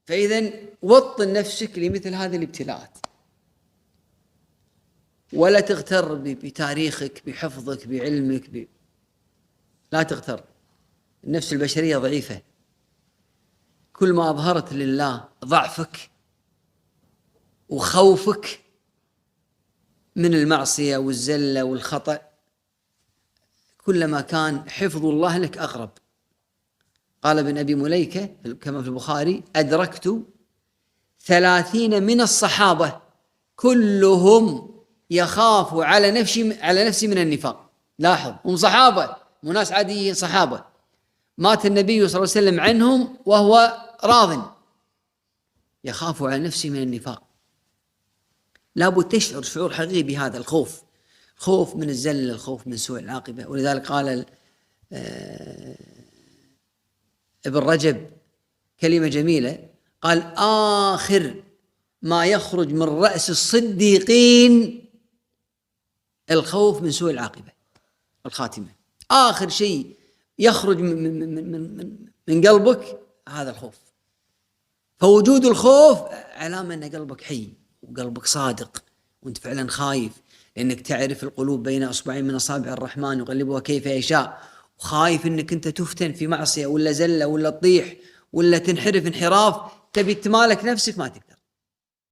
فإذا وطن نفسك لمثل هذه الابتلاءات، ولا تغتر بتاريخك، بحفظك، بعلمك، لا تغتر. النفس البشرية ضعيفة، كل ما أظهرت لله ضعفك وخوفك من المعصية والزلة والخطأ، كلما كان حفظ الله لك أقرب. قال ابن أبي مليكة كما في البخاري: أدركت 30 من الصحابة كلهم يخاف على نفسي من النفاق. لاحظ، هم صحابة وناس عاديين، صحابة مات النبي صلى الله عليه وسلم عنهم وهو راض، يخاف على نفسه من النفاق. لابد تشعر شعور حقيقي بهذا الخوف، خوف من الزلة، الخوف من سوء العاقبة. ولذلك قال ابن رجب كلمة جميلة، قال: آخر ما يخرج من رأس الصديقين الخوف من سوء العاقبة، الخاتمة. آخر شيء يخرج من قلبك هذا الخوف. فوجود الخوف علامة أن قلبك حي وقلبك صادق وانت فعلا خايف، لأنك تعرف القلوب بين أصبعين من أصابع الرحمن يقلبها كيف يشاء، وخايف أنك أنت تفتن في معصية ولا زلة ولا تطيح ولا تنحرف انحراف تبي تمالك نفسك ما تقدر.